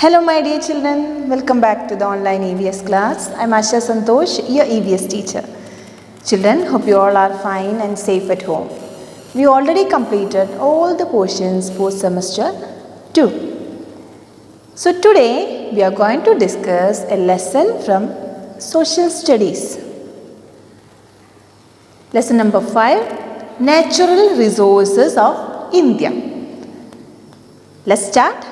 Hello my dear children, welcome back to the online EVS class. I am Asha Santosh, your EVS teacher. Children, hope you all are fine and safe at home. We already completed all the portions for semester 2. So today we are going to discuss a lesson from social studies. Lesson number 5, Natural Resources of India. Let's start.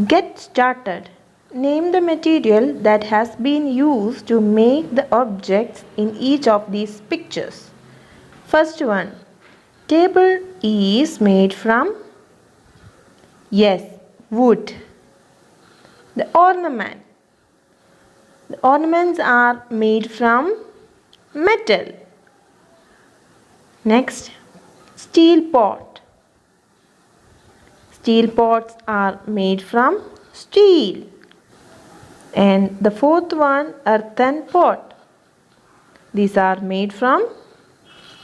Get started. Name the material that has been used to make the objects in each of these pictures. First one. Table is made from? Yes, wood. The ornament. The ornaments are made from metal. Next, steel pot. Steel pots are made from steel. And the fourth one, earthen pot. These are made from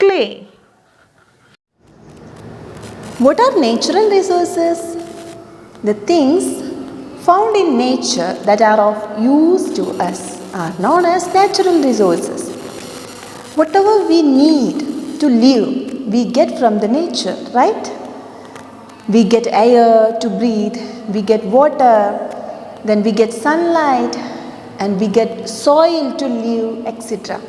clay. What are natural resources? The things found in nature that are of use to us are known as natural resources. Whatever we need to live, we get from the nature, right? We get air to breathe, we get water, then we get sunlight, and we get soil to live, etc.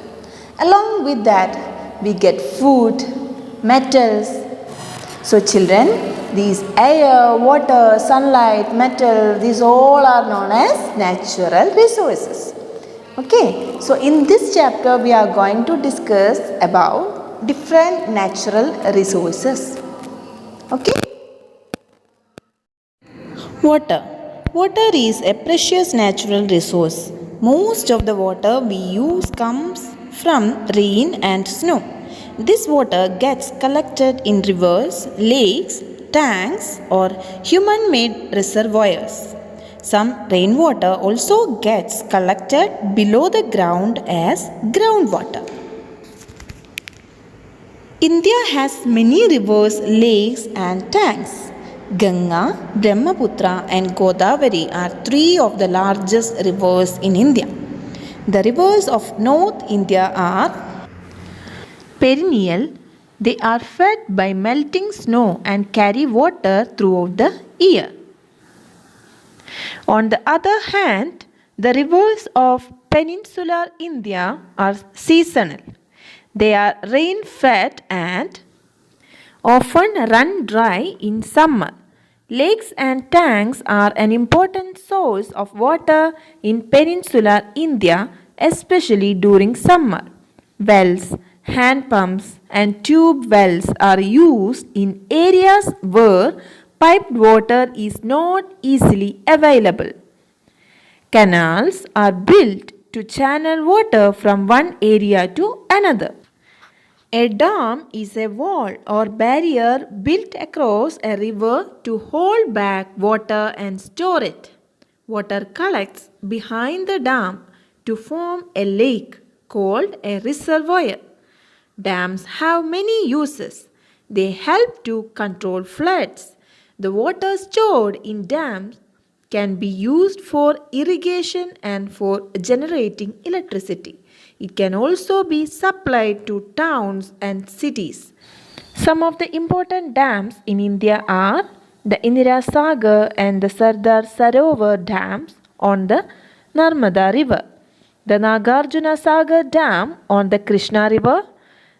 Along with that, we get food, metals. So children, these air, water, sunlight, metal, these all are known as natural resources. Okay, so in this chapter we are going to discuss about different natural resources. Okay. Water. Water is a precious natural resource. Most of the water we use comes from rain and snow. This water gets collected in rivers, lakes, tanks, or human-made reservoirs. Some rainwater also gets collected below the ground as groundwater. India has many rivers, lakes, and tanks. Ganga, Brahmaputra and Godavari are three of the largest rivers in India. The rivers of North India are perennial. They are fed by melting snow and carry water throughout the year. On the other hand, the rivers of peninsular India are seasonal. They are rain-fed and often run dry in summer. Lakes and tanks are an important source of water in peninsular India, especially during summer. Wells, hand pumps, and tube wells are used in areas where piped water is not easily available. Canals are built to channel water from one area to another. A dam is a wall or barrier built across a river to hold back water and store it. Water collects behind the dam to form a lake called a reservoir. Dams have many uses. They help to control floods. The water stored in dams can be used for irrigation and for generating electricity. It can also be supplied to towns and cities. Some of the important dams in India are the Indira Sagar and the Sardar Sarovar dams on the Narmada River, the Nagarjuna Sagar Dam on the Krishna River,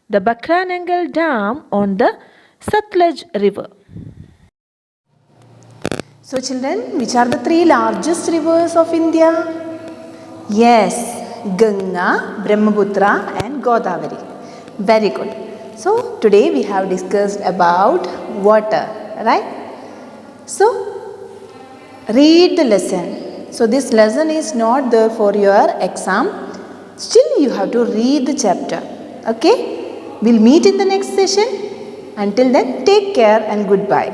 the Bakranangal Dam on the Satluj River. So children, which are the three largest rivers of India? Yes, Ganga, Brahmaputra and Godavari. Very good. So today we have discussed about water, right? So read the lesson. So this lesson is not there for your exam. Still you have to read the chapter. Okay? We'll meet in the next session. Until then, take care and goodbye.